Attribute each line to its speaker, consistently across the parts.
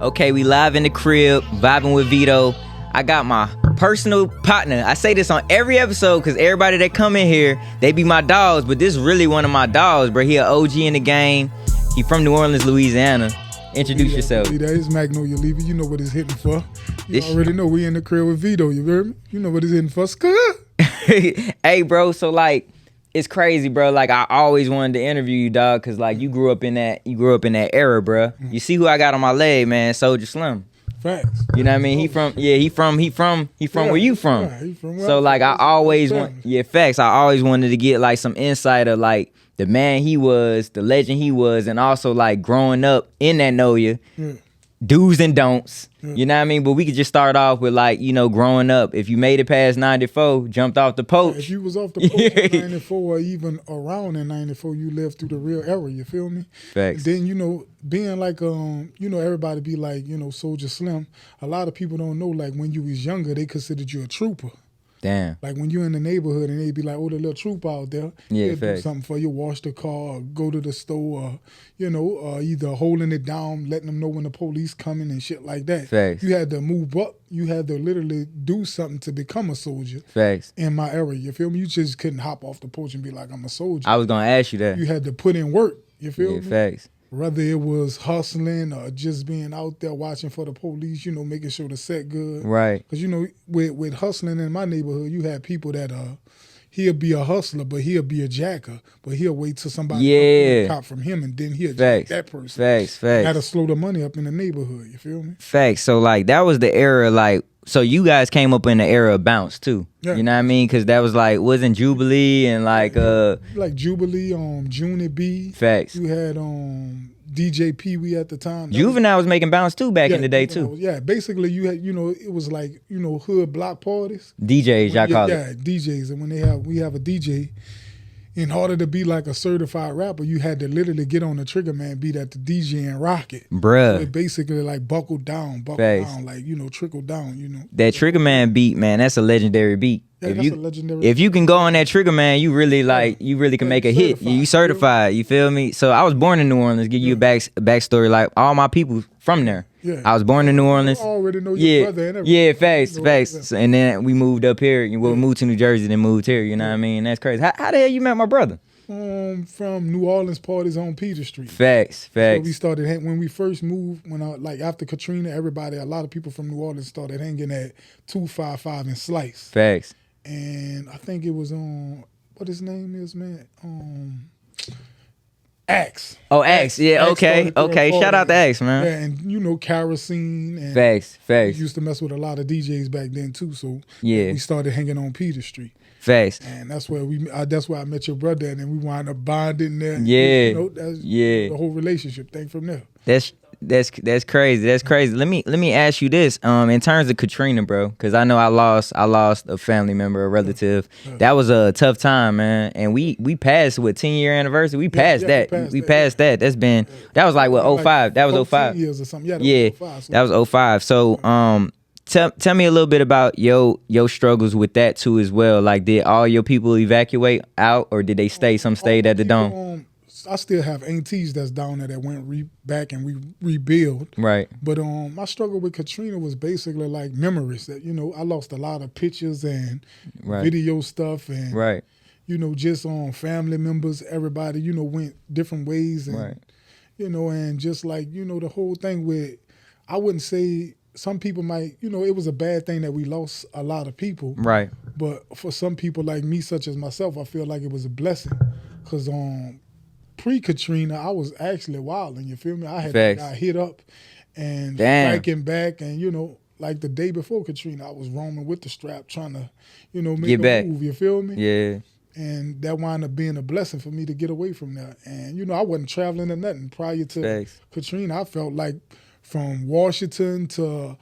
Speaker 1: Okay, we live in the crib, vibing with Vito. I got my personal partner. I say this on every episode because everybody that come in here, they be my dogs, but this is really one of my dogs, bro. He an OG in the game. He from New Orleans, Louisiana. Introduce yourself.
Speaker 2: That is Magnolia Levee. You know what it's hitting for. You already know we in the crib with Vito. You heard me? You know what it's hitting for.
Speaker 1: Hey, bro. So like, it's crazy, bro. Like I always wanted to interview you, dog, cause like you grew up in that era, bro. Mm-hmm. You see who I got on my leg, man? Soulja Slim.
Speaker 2: Facts.
Speaker 1: You know what I mean? He from where you from.
Speaker 2: Yeah, he from
Speaker 1: so like I always facts. I always wanted to get like some insight of like the man he was, the legend he was, and also like growing up in that Noya. Yeah. Do's and don'ts, you know what I mean? But we could just start off with like, you know, growing up. If you made it past 94, jumped off the porch.
Speaker 2: If you was off the porch in 94 or even around in 94, you lived through the real era, you feel me?
Speaker 1: Facts.
Speaker 2: Then, you know, being like, you know, everybody be like, you know, Soulja Slim. A lot of people don't know, like when you was younger, they considered you a trooper.
Speaker 1: Damn.
Speaker 2: Like when you're in the neighborhood and they be like, oh, the little troop out there.
Speaker 1: Yeah,
Speaker 2: do something for you, wash the car, or go to the store, or, you know, either holding it down, letting them know when the police coming and shit like that.
Speaker 1: Facts.
Speaker 2: You had to move up. You had to literally do something to become a soldier.
Speaker 1: Facts.
Speaker 2: In my area, you feel me? You just couldn't hop off the porch and be like, I'm a soldier.
Speaker 1: I was going to ask you that.
Speaker 2: You had to put in work, you feel me?
Speaker 1: Facts.
Speaker 2: Whether it was hustling or just being out there watching for the police, you know, making sure the set good.
Speaker 1: Right.
Speaker 2: Because, you know, with hustling in my neighborhood, you had people that he'll be a hustler, but he'll be a jacker. But he'll wait till somebody cop from him, and then he'll jack that person.
Speaker 1: Facts.
Speaker 2: Had to slow the money up in the neighborhood, you feel me?
Speaker 1: Facts. So, like, that was the era, like, so you guys came up in the era of bounce, too. Yeah. You know what I mean? Because that was, like, wasn't Jubilee and, like...
Speaker 2: like Jubilee, Junie B.
Speaker 1: Facts.
Speaker 2: You had... DJ Pee Wee at the time.
Speaker 1: Juvenile was making bounce too back in the day too.
Speaker 2: Basically you had, you know, it was like, you know, hood block parties.
Speaker 1: DJs, y'all call it.
Speaker 2: Yeah, DJs. And when we have a DJ, in order to be like a certified rapper, you had to literally get on the trigger man beat at the DJ and rock it.
Speaker 1: Bruh.
Speaker 2: So it basically like buckle down, like, you know, trickle down, you know.
Speaker 1: That trigger man beat, man, that's a legendary beat.
Speaker 2: Yeah, that's a legendary
Speaker 1: if you can go on that trigger man, you really can make a hit. You certified, you feel me? So I was born in New Orleans. Give you a backstory. Like all my people from there. Yeah. I was born in New Orleans.
Speaker 2: I already know your brother and everything.
Speaker 1: Yeah, facts. So, and then we moved up here. We moved to New Jersey, then moved here. You know what I mean? That's crazy. How the hell you met my brother?
Speaker 2: From New Orleans parties on Peter Street.
Speaker 1: Facts.
Speaker 2: So we started when we first moved. After Katrina, a lot of people from New Orleans started hanging at 255 and Slice.
Speaker 1: Facts.
Speaker 2: And I think it was on what his name is, man. Axe.
Speaker 1: Oh, Axe. Yeah. Okay. Shout out to Axe, man.
Speaker 2: Yeah, and you know Kerosene. And
Speaker 1: Facts.
Speaker 2: We used to mess with a lot of DJs back then too. So we started hanging on Peter Street.
Speaker 1: Facts.
Speaker 2: And that's where that's where I met your brother, and then we wound up bonding there.
Speaker 1: Yeah.
Speaker 2: You know, the whole relationship thing from there.
Speaker 1: That's crazy. That's crazy. Let me ask you this. In terms of Katrina, bro, because I know I lost a family member, a relative. That was a tough time, man. And we passed 10-year anniversary. We passed that. We passed that. That was like what 05. That was 05.
Speaker 2: Years or something.
Speaker 1: Yeah. That was 05. So tell me a little bit about your struggles with that too as well. Like, did all your people evacuate out, or did they stay? Some stayed at the dome.
Speaker 2: I still have aunties that's down there that went back and we rebuild.
Speaker 1: Right.
Speaker 2: But my struggle with Katrina was basically like memories that, you know, I lost a lot of pictures and video stuff and, you know, just on family members, everybody, you know, went different ways. And, you know, and just like, you know, the whole thing with, I wouldn't say some people might, you know, it was a bad thing that we lost a lot of people. Right. But for some people like me, such as myself, I feel like it was a blessing because pre-Katrina, I was actually wilding, you feel me? I got hit up and striking back, and, you know, like the day before Katrina, I was roaming with the strap trying to, you know, make a move, you feel me? Yeah. And that wound up being a blessing for me to get away from that. And, you know, I wasn't traveling or nothing. Prior to Katrina, I felt like from Washington to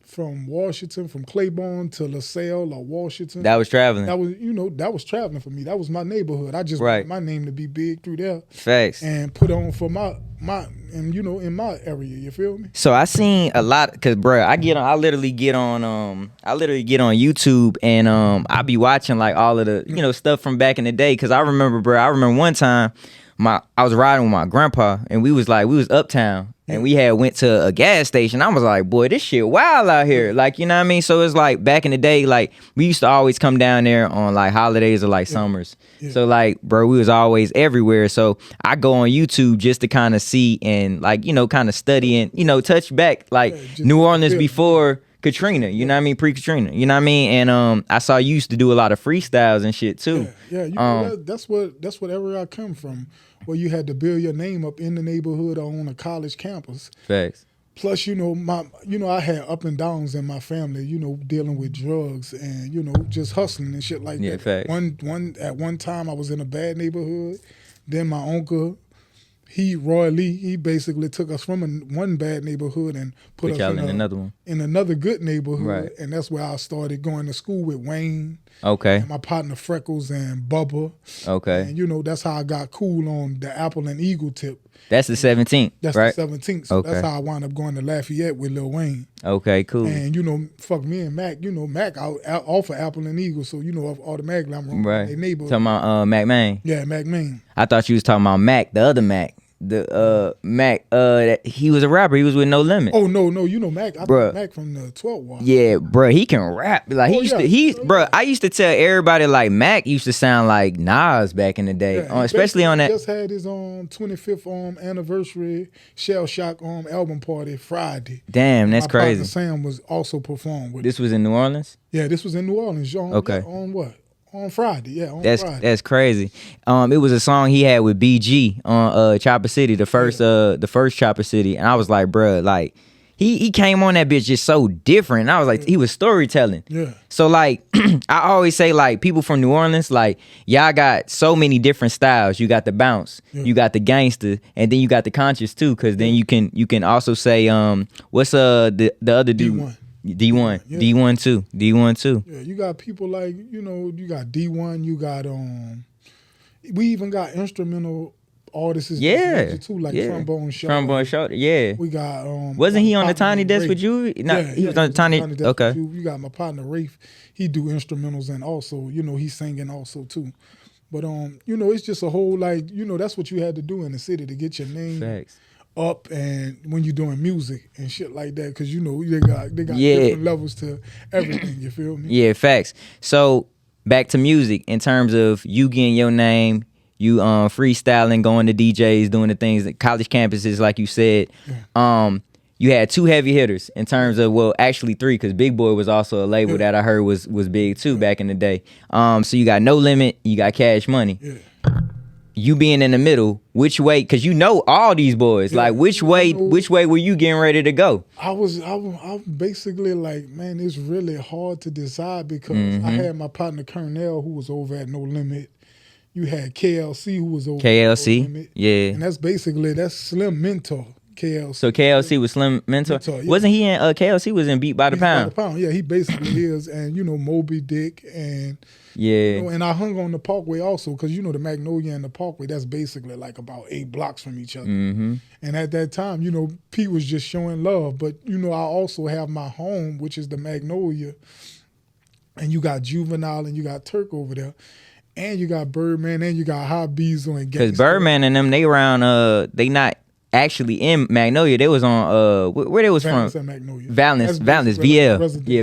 Speaker 2: from Claiborne to LaSalle or Washington.
Speaker 1: That was traveling.
Speaker 2: That was traveling for me. That was my neighborhood. I just wanted my name to be big through there.
Speaker 1: Facts.
Speaker 2: And put on for my and you know, in my area, you feel me?
Speaker 1: So I seen a lot, cause bro, I literally get on YouTube and I be watching like all of the, you know, stuff from back in the day. Cause I remember one time I was riding with my grandpa and we was Uptown. And we had went to a gas station. I was like, boy, this shit wild out here. Like, you know what I mean? So it's like back in the day, like we used to always come down there on like holidays or like summers. So like, bro, we was always everywhere. So I go on YouTube just to kind of see and like, you know, kind of study and, you know, touch back like New Orleans before Katrina, you know what I mean? Pre-Katrina, you know what I mean? And I saw you used to do a lot of freestyles and shit too.
Speaker 2: Yeah, you know, that's what area I come from, where you had to build your name up in the neighborhood or on a college campus.
Speaker 1: Facts.
Speaker 2: Plus, you know, I had up and downs in my family, you know, dealing with drugs and, you know, just hustling and shit like that.
Speaker 1: Facts.
Speaker 2: At one time I was in a bad neighborhood. Then my uncle, Roy Lee, he basically took us from one bad neighborhood and put us in
Speaker 1: another one.
Speaker 2: In another good neighborhood.
Speaker 1: Right.
Speaker 2: And that's where I started going to school with Wayne.
Speaker 1: Okay.
Speaker 2: And my partner Freckles and Bubba.
Speaker 1: Okay.
Speaker 2: And, you know, that's how I got cool on the Apple and Eagle tip.
Speaker 1: That's the 17th,
Speaker 2: That's
Speaker 1: right?
Speaker 2: the 17th. So that's how I wound up going to Lafayette with Lil Wayne.
Speaker 1: Okay, cool.
Speaker 2: And, you know, fuck me and Mac, you know, Mac out off of Apple and Eagle. So, you know, automatically I'm in their neighborhood.
Speaker 1: Talking about Mac Main?
Speaker 2: Yeah, Mac Main.
Speaker 1: I thought you was talking about Mac, the other Mac. The Mac, he was a rapper. He was with No Limit.
Speaker 2: Oh no, you know Mac. I know Mac from the 12th Ward.
Speaker 1: Yeah, bro, he can rap. Like bro. I used to tell everybody like Mac used to sound like Nas back in the day, especially on that.
Speaker 2: He just had his 25th anniversary Shell Shock album party Friday.
Speaker 1: Damn, that's crazy.
Speaker 2: My partner Sam was also performed with.
Speaker 1: This was in New Orleans.
Speaker 2: Yeah, this was in New Orleans. Okay. On what? On Friday, Friday.
Speaker 1: That's crazy. It was a song he had with BG on Chopper City, the first Chopper City, and I was like, bruh, like he came on that bitch just so different. And I was like, he was storytelling.
Speaker 2: Yeah.
Speaker 1: So like, I always say like people from New Orleans, like y'all got so many different styles. You got the bounce, you got the gangster, and then you got the conscious too. Cause then you can also say what's the other dude. D1, yeah. D1 too.
Speaker 2: Yeah, you got people like, you know, you got D1, you got we even got instrumental artists too, like Trombone Shorty.
Speaker 1: Yeah.
Speaker 2: We got
Speaker 1: wasn't he on the Tiny Desk with you? No, he was on the Tiny Desk. Okay.
Speaker 2: You got my partner Rafe, he do instrumentals and also, you know, he's singing also too. But you know, it's just a whole like, you know, that's what you had to do in the city to get your name.
Speaker 1: Facts.
Speaker 2: Up and when you're doing music and shit like that, because you know they got different levels to everything. You feel me?
Speaker 1: Yeah, facts. So back to music in terms of you getting your name, you freestyling, going to DJs, doing the things that college campuses, like you said. Yeah. You had 2 heavy hitters in terms of, well, actually 3, because Big Boy was also a label that I heard was big too back in the day. So you got No Limit, you got Cash Money.
Speaker 2: Yeah.
Speaker 1: You being in the middle, which way? Because you know all these boys. Like which way were you getting ready to go?
Speaker 2: I was basically like, man, it's really hard to decide because I had my partner Kernell who was over at No Limit. You had KLC who was over at No Limit.
Speaker 1: Yeah.
Speaker 2: And that's Slim Mentor. KLC.
Speaker 1: So KLC was Slim Mentor? Yeah. Wasn't he in KLC was in Beat by the Pound?
Speaker 2: By the Pound, yeah, he basically is. And you know, Moby Dick and
Speaker 1: you
Speaker 2: know, and I hung on the Parkway also because you know the Magnolia and the Parkway, that's basically like about 8 blocks from each other.
Speaker 1: Mm-hmm.
Speaker 2: And at that time, you know, P was just showing love. But you know, I also have my home, which is the Magnolia, and you got Juvenile and you got Turk over there. And you got Birdman and you got Hot Beezel and Gangsta.
Speaker 1: Because Birdman and them, they around they not actually in Magnolia. They was on where they was
Speaker 2: Valence
Speaker 1: from.
Speaker 2: Magnolia.
Speaker 1: Valence, VL. Yeah,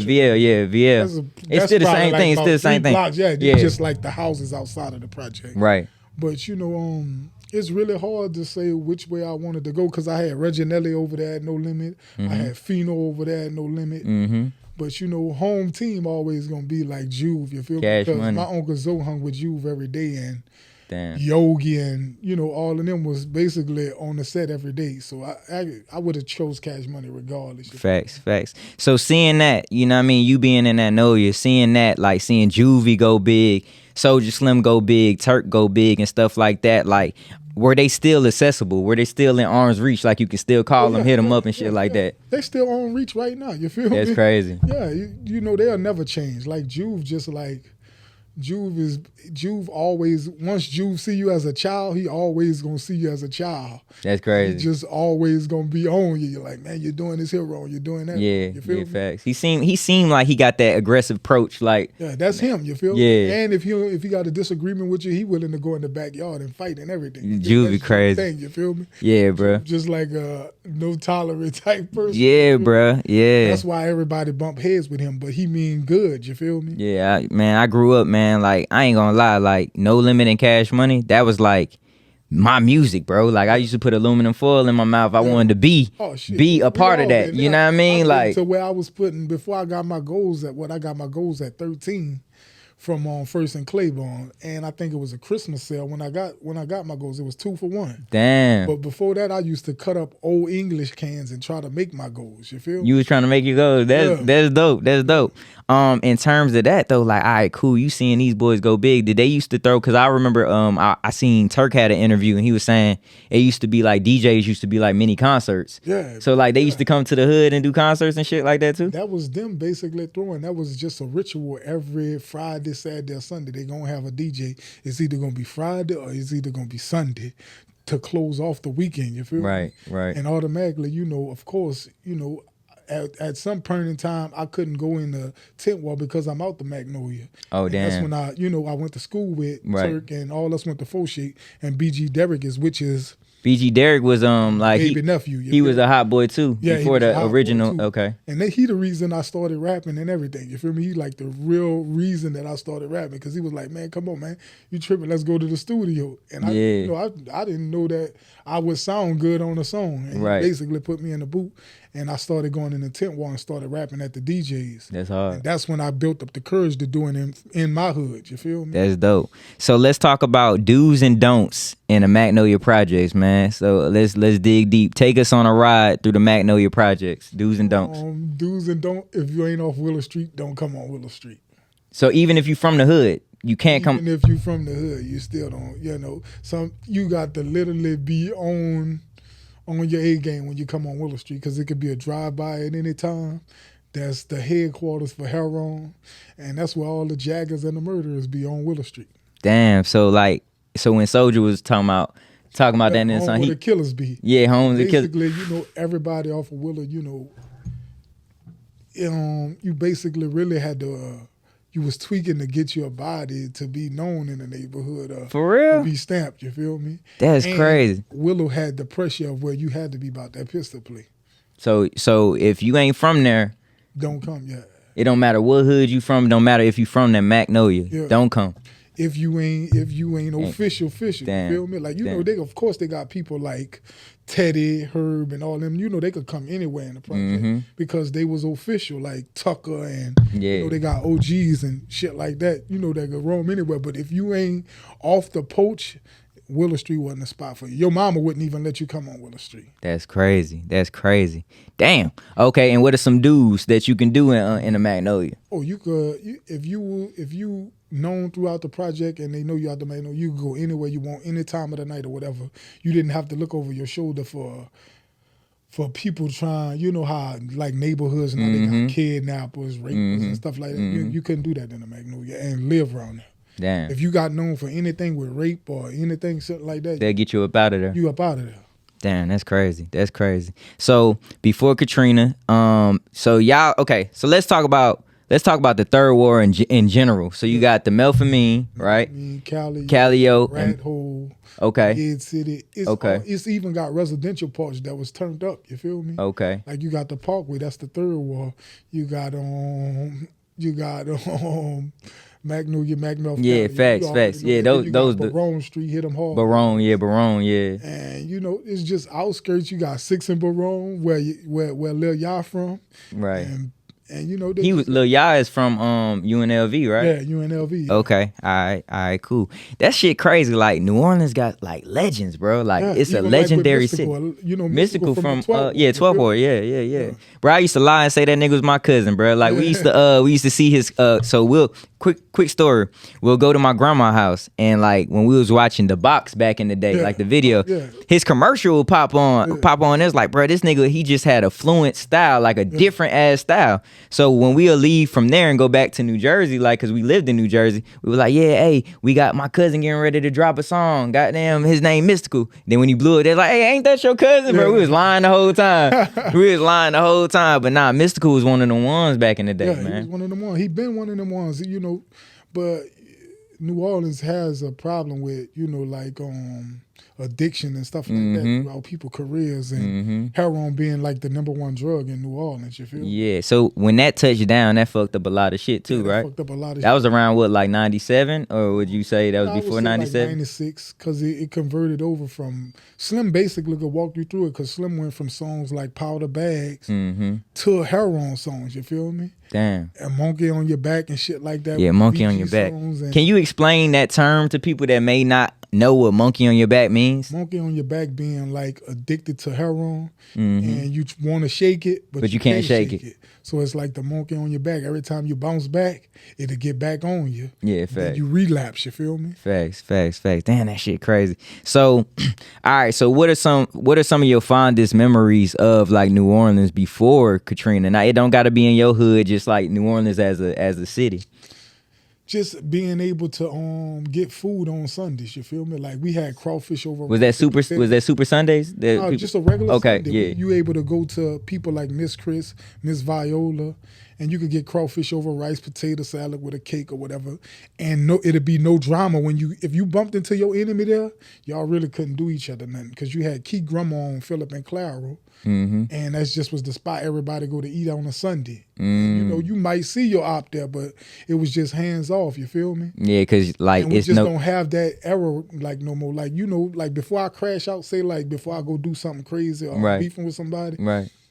Speaker 1: VL. It's still the same thing. It's still the same thing.
Speaker 2: Blocks, yeah, just like the houses outside of the project.
Speaker 1: Right.
Speaker 2: But you know, it's really hard to say which way I wanted to go because I had Reginelli over there at No Limit. I had Fino over there at No Limit.
Speaker 1: Mm-hmm.
Speaker 2: But you know, home team always gonna be like Juve. You feel me?
Speaker 1: Cash
Speaker 2: Because
Speaker 1: Money.
Speaker 2: my Uncle Zoe hung with Juve every day and.
Speaker 1: Damn.
Speaker 2: Yogi and you know all of them was basically on the set every day, so I would have chose Cash Money regardless.
Speaker 1: Facts. So seeing that, you know what I mean, you being in that Nolia, seeing that, like seeing Juvie go big, Soulja Slim go big, Turk go big, and stuff like that, like were they still accessible? Were they still in arm's reach? Like you can still call them, hit them up and shit like that.
Speaker 2: They still on reach right now. You feel me?
Speaker 1: That's crazy.
Speaker 2: Yeah, you know they'll never change. Like Juve, just like. Juve always, once Juve see you as a child, he always gonna see you as a child.
Speaker 1: That's crazy.
Speaker 2: He just always gonna be on you. You're like, man, you're doing this here wrong. You're doing that.
Speaker 1: Yeah,
Speaker 2: wrong. You feel me?
Speaker 1: Facts. He seemed like he got that aggressive approach. Like,
Speaker 2: yeah, that's him. You feel me? And if he got a disagreement with you, he willing to go in the backyard and fight and everything.
Speaker 1: Juve be crazy.
Speaker 2: Thing, you feel me?
Speaker 1: Yeah, bro.
Speaker 2: Just like a no tolerant type person.
Speaker 1: Yeah, bro. Yeah.
Speaker 2: That's why everybody bump heads with him, but he mean good. You feel me?
Speaker 1: Yeah, man. I grew up, man. Like, I ain't gonna lie. Like, No Limit and Cash Money. That was like my music, bro. Like, I used to put aluminum foil in my mouth. I wanted to be a part of that. You know what I mean? Like,
Speaker 2: to where I was putting before I got my goals at I got my goals at 13 from First and Claiborne, and I think it was a Christmas sale when I got my goals. It was 2 for 1.
Speaker 1: Damn.
Speaker 2: But before that, I used to cut up old English cans and try to make my goals. You feel me?
Speaker 1: You was trying to make your goals. That's dope. That's dope. In terms of that though, like, all right, cool. You seeing these boys go big? Did they used to throw? Because I remember, I seen Turk had an interview and he was saying it used to be like DJs used to be like mini concerts.
Speaker 2: Yeah.
Speaker 1: So like they used to come to the hood and do concerts and shit like that too.
Speaker 2: That was them basically throwing. That was just a ritual every Friday, Saturday, or Sunday. They gonna have a DJ. It's either gonna be Friday or it's either gonna be Sunday to close off the weekend. You feel me?
Speaker 1: Right.
Speaker 2: And automatically, of course, at some point in time, I couldn't go in the tent wall because I'm out the Magnolia.
Speaker 1: Oh, damn.
Speaker 2: That's when I went to school with Turk and all us went to Fauché and BG Derrick which is
Speaker 1: BG Derrick was like
Speaker 2: baby nephew.
Speaker 1: He was a hot boy too.
Speaker 2: Yeah,
Speaker 1: before the original. Okay.
Speaker 2: And he the reason I started rapping and everything. You feel me? He like the real reason that I started rapping because he was like, man, come on, man, you tripping? Let's go to the studio. And I didn't know that I would sound good on a song. And he basically put me in the booth. And I started going in the tent wall and started rapping at the DJs.
Speaker 1: That's hard.
Speaker 2: And that's when I built up the courage to do it in my hood. You feel me?
Speaker 1: That's dope. So let's talk about do's and don'ts in the Magnolia Projects, man. So let's dig deep. Take us on a ride through the Magnolia Projects. Do's and don'ts.
Speaker 2: Do's and don'ts. If you ain't off Willow Street, don't come on Willow Street.
Speaker 1: So even if you from the hood, you can't come.
Speaker 2: Even if you from the hood, you still don't. You got to literally be on your A game when you come on Willow Street because it could be a drive-by at any time. That's the headquarters for heroin, and that's where all the jaggers and the murderers be on Willow Street.
Speaker 1: Damn. So when Soldier was talking about that in the song,
Speaker 2: the killers be.
Speaker 1: Yeah, home the killers.
Speaker 2: Basically, everybody off of Willow, you basically really had to. You was tweaking to get your body to be known in the neighborhood.
Speaker 1: For real?
Speaker 2: To be stamped, you feel me?
Speaker 1: That's crazy.
Speaker 2: Willow had the pressure of where you had to be about that pistol play.
Speaker 1: So if you ain't from there,
Speaker 2: don't come,
Speaker 1: It don't matter what hood you from, don't matter if you from that Magnolia, don't come.
Speaker 2: If you ain't official,
Speaker 1: damn,
Speaker 2: you feel me? Like, they got people like Teddy, Herb, and all them, they could come anywhere in the project because they was official, like Tucker and, they got OGs and shit like that, they could roam anywhere. But if you ain't off the poach, Willow Street wasn't the spot for you. Your mama wouldn't even let you come on Willow Street.
Speaker 1: That's crazy. Damn. Okay, and what are some do's that you can do in a Magnolia?
Speaker 2: Oh, you could, if you known throughout the project and they know you out the Magnolia, you can go anywhere you want, any time of the night or whatever. You didn't have to look over your shoulder for people trying, how like neighborhoods now they got kidnappers, rapists and stuff like that. You couldn't do that in the Magnolia and live around there.
Speaker 1: Damn.
Speaker 2: If you got known for anything with rape or anything something like that,
Speaker 1: they'll get you up out of there.
Speaker 2: You up out of there.
Speaker 1: Damn, that's crazy. So before Katrina, so let's talk about the third war in general. So you got the Melpomene, right? Callio,
Speaker 2: Rat Hole, Ed City. It's even got residential parts that was turned up. You feel me?
Speaker 1: Okay.
Speaker 2: Like you got the Parkway. That's the third war. You got Magnolia.
Speaker 1: Yeah, facts. Yeah, those
Speaker 2: Barone Street hit them hard.
Speaker 1: Barone, yeah.
Speaker 2: And it's just outskirts. You got 6 in Barone, where Lil Yah from,
Speaker 1: right?
Speaker 2: And
Speaker 1: Lil Yah is from UNLV, right?
Speaker 2: Yeah, UNLV. Yeah.
Speaker 1: Okay, all right, cool. That shit crazy. Like New Orleans got like legends, bro. Like it's a legendary city. Mystical from 12th Ward. Yeah. Bro, I used to lie and say that nigga was my cousin, bro. Like we used to see his. So quick story. We'll go to my grandma's house, and like when we was watching The Box back in the day, like the video, his commercial would pop on. It's like, bro, this nigga, he just had a fluent style, like a different ass style. So when we'll leave from there and go back to New Jersey, like, cause we lived in New Jersey, we were like, yeah, hey, we got my cousin getting ready to drop a song. Goddamn, his name Mystical. Then when he blew it, they're like, hey, ain't that your cousin, bro? We was lying the whole time. But nah, Mystical was one of the ones back in the day, man.
Speaker 2: He was one of them ones. He been one of them ones, you know, but New Orleans has a problem with, you know, like addiction and stuff like that throughout people's careers, and heroin being like the #1 drug in New Orleans, you feel me?
Speaker 1: Yeah, so when that touched down, that fucked up a lot of shit too, right?
Speaker 2: Fucked up a lot of shit.
Speaker 1: That was around what, like 97? Or would you say that was before 97?
Speaker 2: Like 96, because it converted over from, Slim basically could walk you through it, because Slim went from songs like Powder Bags to heroin songs, you feel me?
Speaker 1: Damn.
Speaker 2: And Monkey on Your Back and shit like that.
Speaker 1: Yeah, Monkey on Your Back. Can you explain that term to people that may not know what Monkey on Your Back means?
Speaker 2: Monkey on your back being like addicted to heroin, and you want to shake it, but you can't shake it. So it's like the monkey on your back. Every time you bounce back, it'll get back on you.
Speaker 1: Yeah, facts.
Speaker 2: You relapse, you feel me?
Speaker 1: Facts. Damn, that shit crazy. So, all right, so what are some of your fondest memories of like New Orleans before Katrina? Now, it don't gotta be in your hood, just like New Orleans as a city.
Speaker 2: Just being able to get food on Sundays, you feel me? Like we had crawfish over.
Speaker 1: Was that Super Sundays?
Speaker 2: No, just a regular
Speaker 1: okay,
Speaker 2: Sunday.
Speaker 1: Yeah.
Speaker 2: You able to go to people like Miss Chris, Miss Viola, and you could get crawfish over rice, potato salad with a cake or whatever, and it'd be no drama if you bumped into your enemy there. Y'all really couldn't do each other nothing, because you had Key Grandma on Philip and Claro. And that just was the spot everybody go to eat on a Sunday. And, you know, you might see your op there, but it was just hands off, you feel me?
Speaker 1: Yeah, because like
Speaker 2: we just don't have that error like no more. Like, you know, like before I crash out, say like before I go do something crazy or beefing with somebody,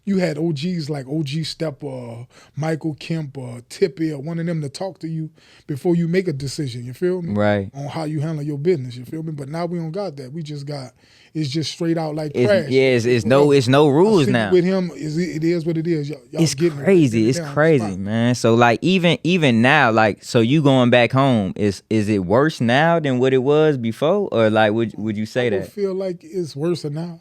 Speaker 2: you had OGs like OG Stepper or Michael Kemp or Tippy or one of them to talk to you before you make a decision, you feel me?
Speaker 1: Right.
Speaker 2: On how you handle your business, you feel me? But now we don't got that. We just got, it's just straight out like crash.
Speaker 1: It's no rules now.
Speaker 2: With him, it is what it is. Y'all
Speaker 1: it's crazy. It's crazy, man. So like even now, like, so you going back home, is it worse now than what it was before? Or like would you say that?
Speaker 2: I feel like it's worse now.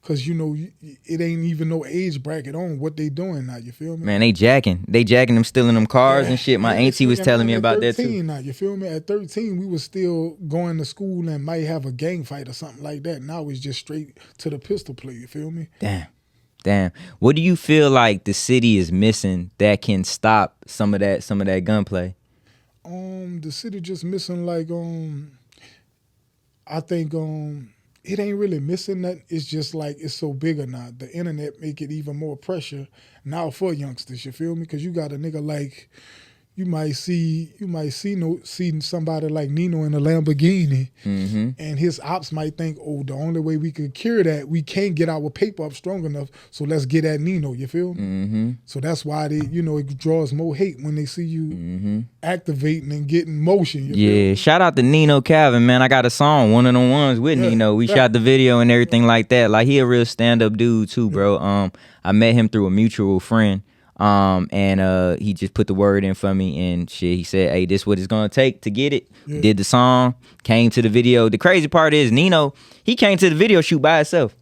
Speaker 2: Cause you know it ain't even no age bracket on what they doing now. You feel me?
Speaker 1: Man, they jacking them, stealing them cars and shit. My auntie was telling me about that too.
Speaker 2: Now, you feel me? At 13, we was still going to school and might have a gang fight or something like that. Now it's just straight to the pistol play. You feel me?
Speaker 1: Damn. What do you feel like the city is missing that can stop some of that gunplay?
Speaker 2: The city just missing like I think it ain't really missing that. It's just like it's so bigger now. The internet make it even more pressure now for youngsters. You feel me? Because you got a nigga like you might see somebody like Nino in a Lamborghini, and his ops might think, oh, the only way we could cure that, we can't get our paper up strong enough, so let's get at Nino. You feel me? So that's why it draws more hate when they see you activating and getting motion.
Speaker 1: Yeah, shout out to Nino Calvin, man. I got a song, one of the ones with Nino. We shot the video and everything like that. Like, he a real stand-up dude too, bro. I met him through a mutual friend. And he just put the word in for me and shit. He said, hey, this what it's gonna take to get it. Did the song, came to the video. The crazy part is Nino, he came to the video shoot by himself.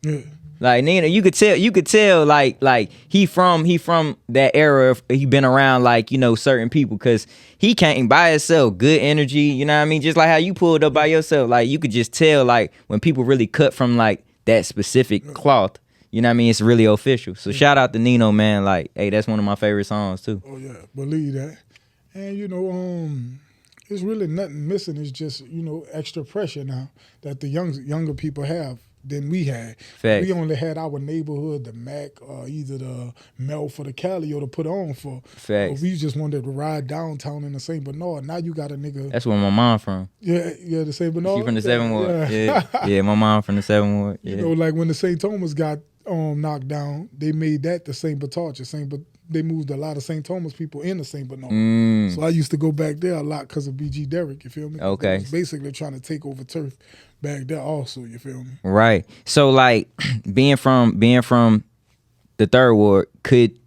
Speaker 1: Like Nino, you could tell like he from that era. He been around like, you know, certain people, because he came by himself. Good energy, you know what I mean? Just like how you pulled up by yourself. Like, you could just tell like when people really cut from like that specific cloth. You know what I mean? It's really official. So shout out to Nino, man. Like, hey, that's one of my favorite songs too.
Speaker 2: Oh yeah, believe that. And you know, it's really nothing missing. It's just, you know, extra pressure now that the younger people have than we had.
Speaker 1: Facts.
Speaker 2: We only had our neighborhood, the Mac, either the Melf or the Calio to put on for.
Speaker 1: Facts.
Speaker 2: We just wanted to ride downtown in the St. Bernard. Now you got a nigga.
Speaker 1: That's where my mom from.
Speaker 2: Yeah, the St. Bernard.
Speaker 1: She from the 7th Ward. Yeah, my mom from the 7th Ward. Yeah.
Speaker 2: You know, like when the St. Thomas got knocked down, they made that the St. Bernard. They moved a lot of St. Thomas people into St. Bernard. So I used to go back there a lot because of BG Derrick, you feel me?
Speaker 1: Okay.
Speaker 2: They was basically trying to take over turf back there also, you feel me?
Speaker 1: Right. So like being from the 3rd Ward,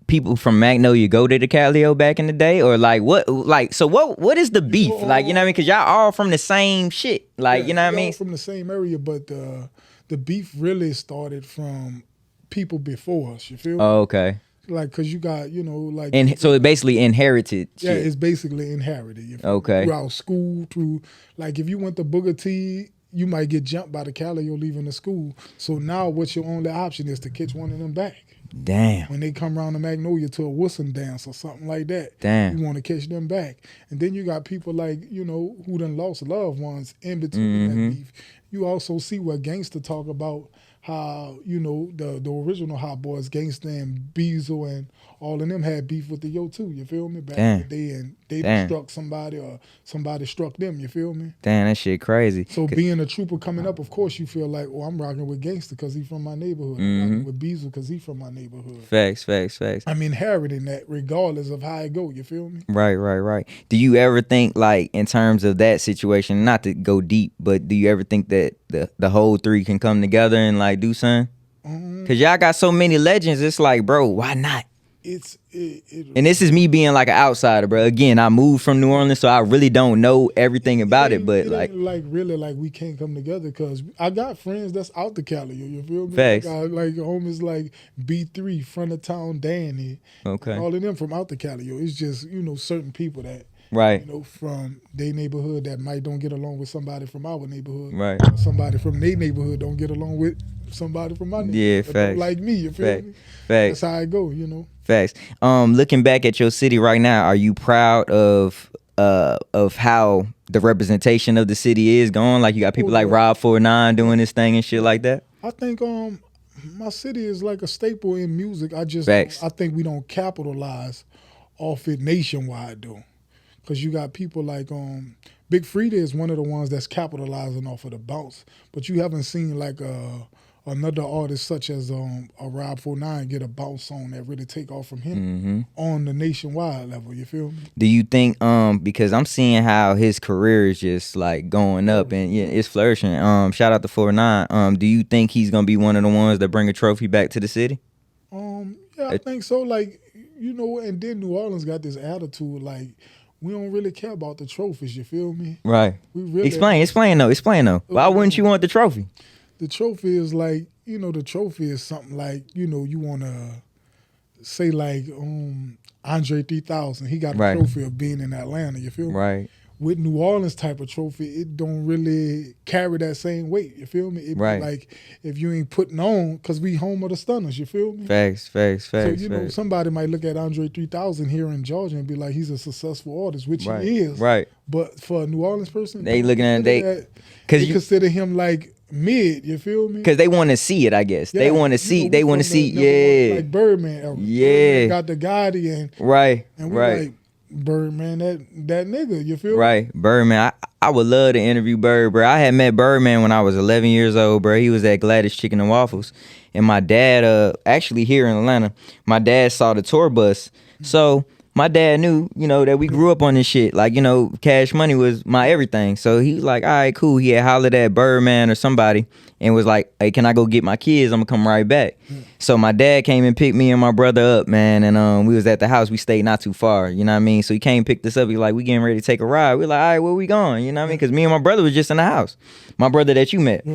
Speaker 1: people from Magnolia go to the Calio back in the day, or like what? Like so, what is the beef? Like you know what I mean? Because y'all all from the same shit. Like you know what I mean?
Speaker 2: From the same area, but the beef really started from people before us. You feel me?
Speaker 1: Oh, okay.
Speaker 2: Like, cause you got, like,
Speaker 1: and so it basically inherited.
Speaker 2: Yeah,
Speaker 1: shit.
Speaker 2: it's basically inherited. You feel
Speaker 1: Okay.
Speaker 2: me? Throughout school, through like if you went to Booker T, you might get jumped by the Calio leaving the school. So now, what's your only option is to catch one of them back.
Speaker 1: Damn.
Speaker 2: When they come around to Magnolia to a Wilson dance or something like that,
Speaker 1: Damn.
Speaker 2: you want to catch them back. And then you got people like, who done lost loved ones in between that beef. You also see what Gangsta talk about how, the original Hot Boys, Gangsta and Beezel and all of them had beef with the Yo too, you feel me? Back in the day, and they struck somebody or somebody struck them, you feel me?
Speaker 1: Damn, that shit crazy.
Speaker 2: So being a trooper coming up, of course you feel like, I'm rocking with Gangsta because he from my neighborhood. I'm rocking with Beezel because he from my neighborhood.
Speaker 1: Facts.
Speaker 2: I'm inheriting that regardless of how it go, you feel me?
Speaker 1: Right. Do you ever think, like, in terms of that situation, not to go deep, but do you ever think that the whole three can come together and like do something? Cause y'all got so many legends, it's like, bro, why not? And this is me being like an outsider, bro. Again, I moved from New Orleans, so I really don't know everything about it. But like
Speaker 2: really, we can't come together because I got friends that's out the Cali. You feel me?
Speaker 1: Facts.
Speaker 2: I got like homies like B3, front of town Danny.
Speaker 1: Okay.
Speaker 2: All of them from out the Cali. It's just certain people that.
Speaker 1: Right.
Speaker 2: From their neighborhood that might don't get along with somebody from our neighborhood.
Speaker 1: Right.
Speaker 2: Or somebody from their neighborhood don't get along with somebody from my neighborhood.
Speaker 1: Yeah, facts.
Speaker 2: Like me, you feel me?
Speaker 1: Facts.
Speaker 2: That's how I go,
Speaker 1: Facts. Looking back at your city right now, are you proud of how the representation of the city is going? Like you got people like Rob 49 doing this thing and shit like that?
Speaker 2: I think my city is like a staple in music. I think we don't capitalize off it nationwide though. Because you got people like Big Freedia is one of the ones that's capitalizing off of the bounce, but you haven't seen like another artist such as a Rob 49 get a bounce song that really take off from him on the nationwide level. You feel me?
Speaker 1: Do you think because I'm seeing how his career is just like going up and it's flourishing. Shout out to 49. Do you think he's gonna be one of the ones that bring a trophy back to the city?
Speaker 2: Yeah, I think so. Like and then New Orleans got this attitude like, we don't really care about the trophies, you feel me?
Speaker 1: Right.
Speaker 2: We really
Speaker 1: Explain though. Why wouldn't you want the trophy?
Speaker 2: The trophy is like, the trophy is something like, you want to say like Andre 3000. He got a trophy of being in Atlanta, you feel me?
Speaker 1: Right.
Speaker 2: With New Orleans type of trophy, it don't really carry that same weight, you feel me? It be like if you ain't putting on, because we home of the Stunners, you feel me?
Speaker 1: Facts.
Speaker 2: So, somebody might look at Andre 3000 here in Georgia and be like, he's a successful artist, which he is.
Speaker 1: Right.
Speaker 2: But for a New Orleans person,
Speaker 1: they looking at
Speaker 2: they consider him like mid, you feel me?
Speaker 1: Because they want to see it, I guess. Yeah, they want to see. They want to see.
Speaker 2: Yeah. Like Birdman. Birdman got the Gotti and
Speaker 1: right.
Speaker 2: And we like Birdman, that nigga. You feel
Speaker 1: right? Me? Birdman. I would love to interview Bird, bro. I had met Birdman when I was 11 years old, bro. He was at Gladys Chicken and Waffles, and my dad, actually here in Atlanta, my dad saw the tour bus, so. My dad knew, that we grew up on this shit. Like, Cash Money was my everything. So he was like, all right, cool. He had hollered at Birdman or somebody and was like, hey, can I go get my kids? I'm going to come right back. So my dad came and picked me and my brother up, man. And we was at the house. We stayed not too far. You know what I mean? So he came and picked us up. He like, we getting ready to take a ride. We like, all right, where we going? You know what I mean? Because me and my brother was just in the house. My brother that you met.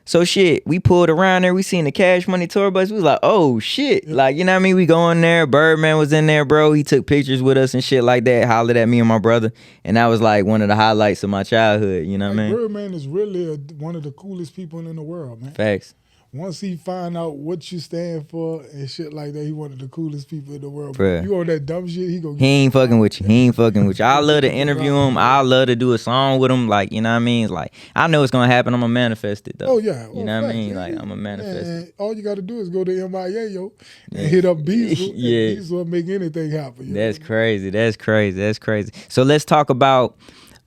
Speaker 1: So shit, we pulled around there, we seen the Cash Money tour bus, we was like, oh shit. Like, you know what I mean? We go in there, Birdman was in there, bro. He took pictures with us and shit like that, hollered at me and my brother. And that was like one of the highlights of my childhood, you know what I mean?
Speaker 2: Birdman is really one of the coolest people in the world, man.
Speaker 1: Facts.
Speaker 2: Once he find out what you stand for and shit like that, he one of the coolest people in the world.
Speaker 1: Bruh.
Speaker 2: You on that dumb shit, he
Speaker 1: ain't fucking with you. I love to interview him. I love to do a song with him. Like, you know what I mean? Like, I know it's gonna happen. I'm gonna manifest it though.
Speaker 2: Oh yeah.
Speaker 1: You know what I mean? Like, I'm gonna manifest it.
Speaker 2: All you gotta do is go to MIA, and hit up Beezel. Yeah. And Beezel will make anything happen.
Speaker 1: That's crazy. So let's talk about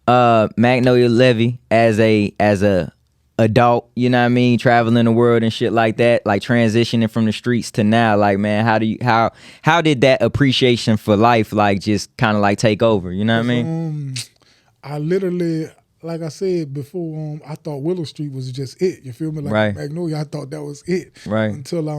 Speaker 1: Magnolia Levee as a adult, you know what I mean, traveling the world and shit like that, like transitioning from the streets to now. Like, man, how did that appreciation for life like just kind of like take over, you know what I mean?
Speaker 2: I literally, like I said before, I thought Willow Street was just it, you feel me? Like Magnolia, I thought that was it.
Speaker 1: Right.
Speaker 2: Until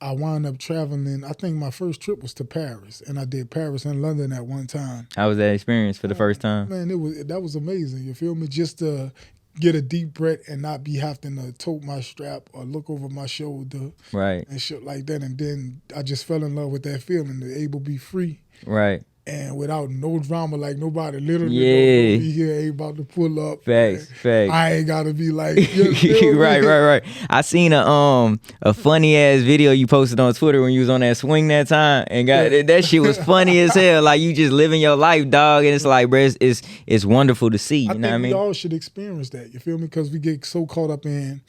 Speaker 2: I wound up traveling. I think my first trip was to Paris, and I did Paris and London at one time.
Speaker 1: How was that experience for the first time?
Speaker 2: Man, that was amazing. You feel me? Just to get a deep breath and not be having to tote my strap or look over my shoulder,
Speaker 1: right,
Speaker 2: and shit like that. And then I just fell in love with that feeling, to able to be free,
Speaker 1: right.
Speaker 2: And without no drama, like nobody literally be here ain't about to pull up.
Speaker 1: Facts.
Speaker 2: I ain't gotta be like,
Speaker 1: right. I seen a funny ass video you posted on Twitter when you was on that swing that time, and that shit was funny as hell. Like you just living your life, dog, and it's like, bro, it's wonderful to see. You know what I mean?
Speaker 2: We all should experience that. You feel me? Because we get so caught up in,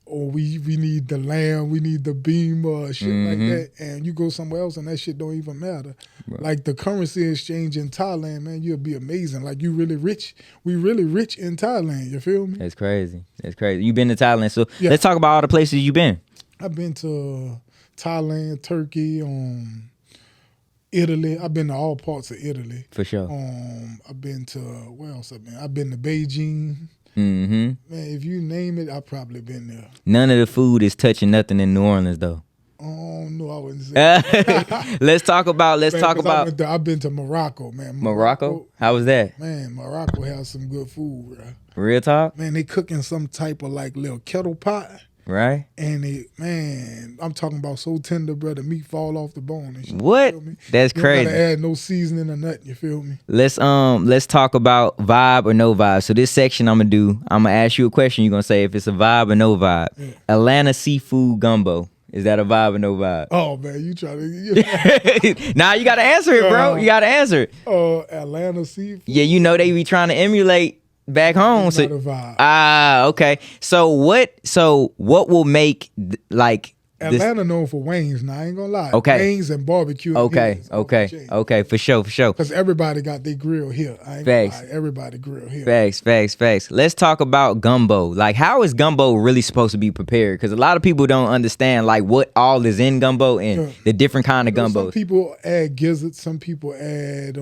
Speaker 2: we need the lamb, we need the beamer, shit like that, and you go somewhere else and that shit don't even matter. Right. Like the currency exchange in Thailand, man, you'll be amazing. Like you really rich. We really rich in Thailand. You feel me?
Speaker 1: That's crazy. You been to Thailand, so let's talk about all the places you been.
Speaker 2: I've been to Thailand, Turkey, Italy. I've been to all parts of Italy.
Speaker 1: For sure.
Speaker 2: I've been to, where else I've been? I've been to Beijing.
Speaker 1: Man,
Speaker 2: if you name it, I've probably been there.
Speaker 1: None of the food is touching nothing in New Orleans, though.
Speaker 2: Oh no, I wouldn't say that.
Speaker 1: Let's talk about.
Speaker 2: I've been to Morocco, man.
Speaker 1: Morocco? How was that?
Speaker 2: Man, Morocco has some good food, bro.
Speaker 1: Real talk?
Speaker 2: Man, they cooking some type of like little kettle pot.
Speaker 1: Right.
Speaker 2: And I'm talking about so tender, bro. The meat fall off the bone and shit.
Speaker 1: What? That's crazy.
Speaker 2: You don't gotta add no seasoning or nothing. You feel me?
Speaker 1: Let's talk about vibe or no vibe. So this section I'm gonna ask you a question. You're gonna say if it's a vibe or no vibe. Yeah. Atlanta seafood gumbo. Is that a vibe or no vibe?
Speaker 2: Oh man, you try to.
Speaker 1: Nah, you gotta answer it, bro. You gotta answer it.
Speaker 2: Atlanta seafood.
Speaker 1: Yeah, you know they be trying to emulate back home.
Speaker 2: It's
Speaker 1: so
Speaker 2: not a vibe.
Speaker 1: Okay. So what will make like
Speaker 2: Atlanta known for wings. Now I ain't gonna lie.
Speaker 1: Okay.
Speaker 2: Wings and barbecue.
Speaker 1: Okay. For sure.
Speaker 2: Because everybody got their grill here. I ain't gonna lie. Everybody grill here.
Speaker 1: Facts. Let's talk about gumbo. Like, how is gumbo really supposed to be prepared? Because a lot of people don't understand like what all is in gumbo and the different kind of gumbos.
Speaker 2: Some people add gizzards. Some people add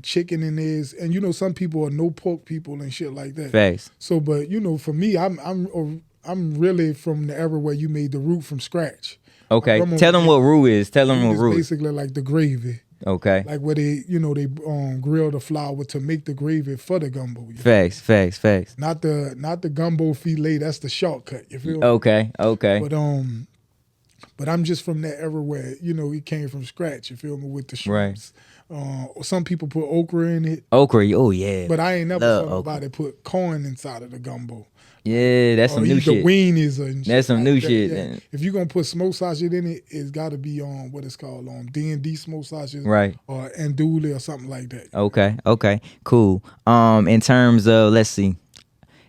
Speaker 2: chicken in theirs, and some people are no pork people and shit like that.
Speaker 1: Facts.
Speaker 2: So, but for me, I'm really from the era where you made the roux from scratch.
Speaker 1: Okay. Tell them what roux is. Tell them what roux is.
Speaker 2: Basically like the gravy.
Speaker 1: Okay.
Speaker 2: Like where they grill the flour to make the gravy for the gumbo.
Speaker 1: Facts.
Speaker 2: Not the gumbo filet. That's the shortcut. You feel me?
Speaker 1: Okay.
Speaker 2: But I'm just from that era where it came from scratch. You feel me? With the shrimps.
Speaker 1: Right.
Speaker 2: Some people put okra in it.
Speaker 1: Okra. Oh yeah.
Speaker 2: But I ain't never saw nobody put corn inside of the gumbo.
Speaker 1: Yeah, that's some new shit.
Speaker 2: The weenies and shit.
Speaker 1: That's some new shit.
Speaker 2: Yeah. If you're gonna put smoked sausage in it, it's got to be on what it's called D&D smoked sausage,
Speaker 1: right?
Speaker 2: Or andouille or something like that.
Speaker 1: Okay, cool. In terms of, let's see,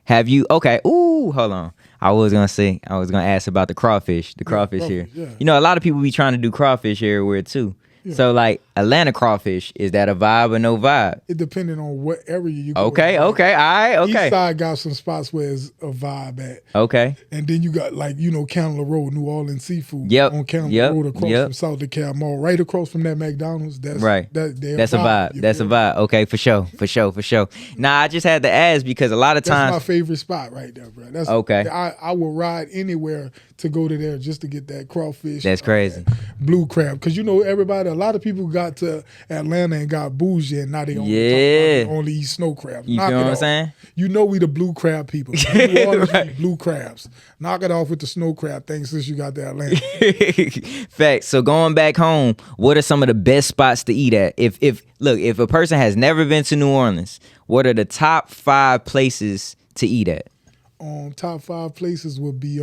Speaker 1: have you? Okay, hold on. I was gonna ask about the crawfish. Crawfish here. Yeah. A lot of people be trying to do crawfish everywhere too. Yeah. So like Atlanta crawfish, is that a vibe or no vibe?
Speaker 2: It depending on what area you go.
Speaker 1: Okay, all right.
Speaker 2: East side got some spots where it's a vibe at.
Speaker 1: Okay.
Speaker 2: And then you got like, Candler Road, New Orleans seafood.
Speaker 1: Yep.
Speaker 2: On Candler Road across from South DeKalb Mall, right across from that McDonald's. That's right. That's a vibe.
Speaker 1: That's a vibe. Okay, for sure. Nah, I just had to ask because a lot of times
Speaker 2: that's my favorite spot right there, bro. That's
Speaker 1: okay.
Speaker 2: I will ride anywhere to go to there just to get that crawfish.
Speaker 1: That's crazy.
Speaker 2: Blue crab. Because everybody, a lot of people got to Atlanta and got bougie and now they only eat snow crabs.
Speaker 1: You know what I'm saying?
Speaker 2: We the blue crab people. New Orleans eat blue crabs. Knock it off with the snow crab thing since you got to Atlanta.
Speaker 1: Facts. So going back home, what are some of the best spots to eat at? If a person has never been to New Orleans, what are the top 5 places to eat at?
Speaker 2: Top 5 places would be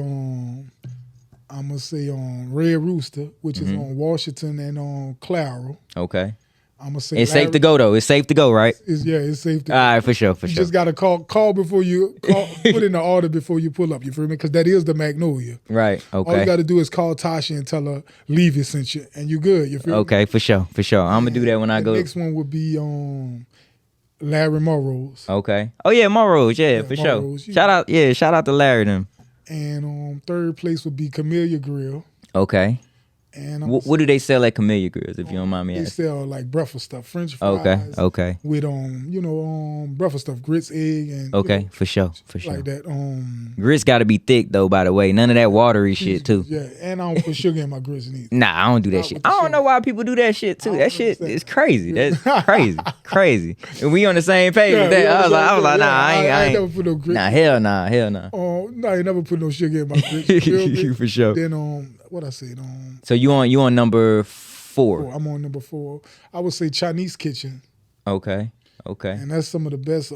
Speaker 2: I'm gonna say on Red Rooster, which is on Washington and on Claro.
Speaker 1: Okay.
Speaker 2: I'm gonna say
Speaker 1: it's safe to go though. It's safe to go, right?
Speaker 2: It's safe to go.
Speaker 1: All right, for sure.
Speaker 2: You just gotta call before you put in the order before you pull up. You feel me? Because that is the Magnolia.
Speaker 1: Right. Okay.
Speaker 2: All you gotta do is call Tasha and tell her Levee sent you, and you good. You feel me?
Speaker 1: Okay, for sure. I'm gonna do that when I go.
Speaker 2: The next one would be Larry Morrow's.
Speaker 1: Okay. Oh yeah, Morrow's. Yeah, for Morrow's, sure. Shout out to Larry them.
Speaker 2: And third place would be Camellia Grill.
Speaker 1: Okay.
Speaker 2: And
Speaker 1: what do they sell at Camellia Grills, if you don't mind me asking?
Speaker 2: They sell like breakfast stuff, French fries.
Speaker 1: Okay.
Speaker 2: With breakfast stuff, grits, egg, and
Speaker 1: okay, for sure.
Speaker 2: Like that.
Speaker 1: Grits got to be thick though. By the way, none of that watery shit too.
Speaker 2: Yeah, and I don't put sugar in my grits neither.
Speaker 1: Nah, I don't do that shit. I don't know why people do that shit too. That shit is crazy. That's crazy. And we on the same page with that. I was like, nah, I ain't
Speaker 2: never put no grits.
Speaker 1: Nah, hell nah.
Speaker 2: No, I ain't never put no sugar in my grits.
Speaker 1: For sure.
Speaker 2: Then what I said
Speaker 1: So you on number 4?
Speaker 2: I'm on number 4. I would say Chinese kitchen.
Speaker 1: Okay.
Speaker 2: And that's some of the best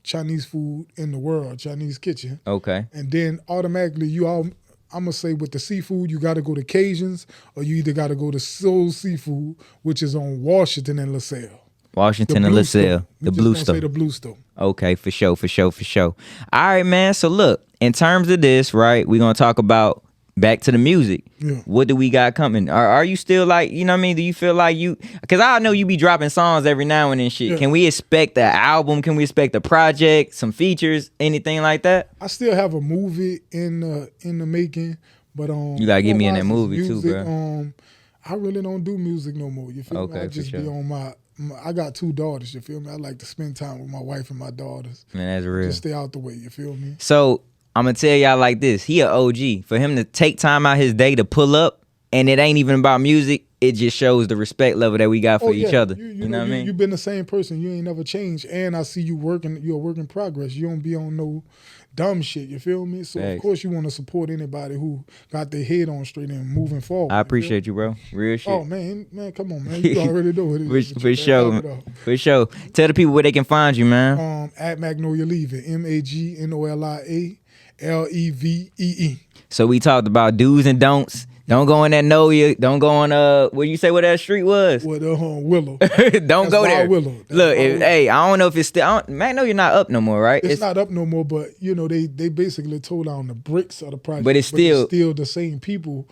Speaker 2: Chinese food in the world, Chinese kitchen.
Speaker 1: Okay.
Speaker 2: And then automatically I'm gonna say with the seafood, you gotta go to Cajuns, or you either gotta go to Soul Seafood, which is on Washington and LaSalle.
Speaker 1: Washington and LaSalle. The Blue Store.
Speaker 2: Say the Blue Store.
Speaker 1: Okay, for sure. All right, man. So look, in terms of this, right, we're gonna talk about back to the music.
Speaker 2: Yeah.
Speaker 1: What do we got coming? Are you still like, you know what I mean? Do you feel like because I know you be dropping songs every now and then shit. Yeah. Can we expect an album? Can we expect a project, some features, anything like that?
Speaker 2: I still have a movie in the making, but
Speaker 1: you gotta get me in that movie
Speaker 2: music,
Speaker 1: too, bro.
Speaker 2: I really don't do music no more. You feel me? I just
Speaker 1: sure.
Speaker 2: be on I got 2 daughters, you feel me? I like to spend time with my wife and my daughters.
Speaker 1: Man, that's real.
Speaker 2: Just stay out the way, you feel me?
Speaker 1: So I'm gonna tell y'all like this. He a OG. For him to take time out his day to pull up, and it ain't even about music, it just shows the respect level that we got for each other. You know what I mean?
Speaker 2: You've been the same person. You ain't never changed. And I see you working. You're a work in progress. You don't be on no dumb shit. You feel me? So, Of course, you want to support anybody who got their head on straight and moving forward.
Speaker 1: I appreciate you, bro. Real shit.
Speaker 2: Oh, man, come on, man. You already know what it is.
Speaker 1: For sure. Tell the people where they can find you, man.
Speaker 2: At Magnolia Levee. MAGNOLIA LEVEE.
Speaker 1: So we talked about do's and don'ts. Don't go in that Noya. Don't go on what you say what that street was?
Speaker 2: What Willow.
Speaker 1: Don't go there.
Speaker 2: Willow.
Speaker 1: Look, I don't know if it's still. Man, no, you're not up no more, right?
Speaker 2: It's not up no more, but they basically tore down the bricks of the project.
Speaker 1: But it's still
Speaker 2: the same people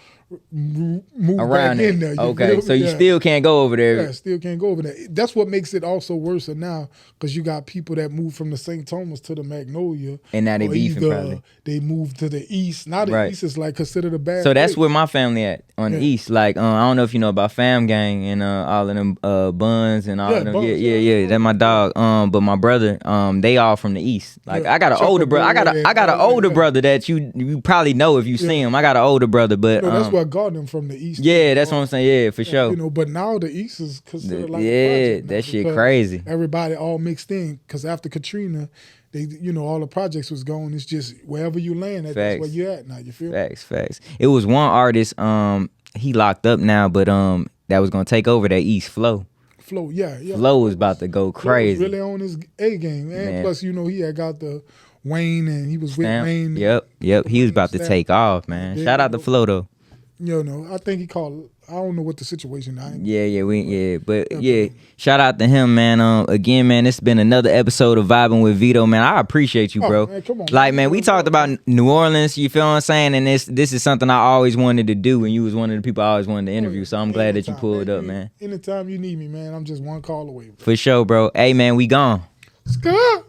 Speaker 2: move
Speaker 1: around
Speaker 2: back in there.
Speaker 1: Okay, so you still can't go over there.
Speaker 2: Yeah, still can't go over there. That's what makes it also worse now, because you got people that move from the St. Thomas to the Magnolia,
Speaker 1: and now they beefing probably.
Speaker 2: They move to the east. Now the east is like considered a bad.
Speaker 1: So that's where my family at on the east. Like I don't know if you know about Fam Gang and all of them Buns and all of them.
Speaker 2: Buns,
Speaker 1: yeah. That's my dog. But my brother, they all from the east. Like I got an older brother. I got an older brother that you probably know if you see him. I got an older brother, but
Speaker 2: that's what got them from the east.
Speaker 1: Yeah, that's what I'm saying. Yeah, for sure.
Speaker 2: But now the east is considered like a project
Speaker 1: that shit crazy.
Speaker 2: Everybody all mixed in, because after Katrina, they all the projects was gone. It's just wherever you land, that's where you at now. You feel?
Speaker 1: Facts. It was one artist. He locked up now, but that was gonna take over that East Flow.
Speaker 2: Yeah.
Speaker 1: Flow was about to go crazy.
Speaker 2: Flow was really on his A game, man. Plus, he had got the Wayne, and he was with Wayne.
Speaker 1: Yep. He was about to take off, man. Shout out to Flow though.
Speaker 2: I think he called. I don't know what the situation is.
Speaker 1: Shout out to him, man. Again, man, it's been another episode of Vibing with Vito, man. I appreciate you, bro.
Speaker 2: Man, come on,
Speaker 1: man, we talked about New Orleans. You feel what I'm saying? And this is something I always wanted to do, and you was one of the people I always wanted to interview. So I'm glad that you pulled up, man.
Speaker 2: Anytime you need me, man, I'm just one call away, bro.
Speaker 1: For sure, bro. Hey, man, we gone.
Speaker 2: Scott.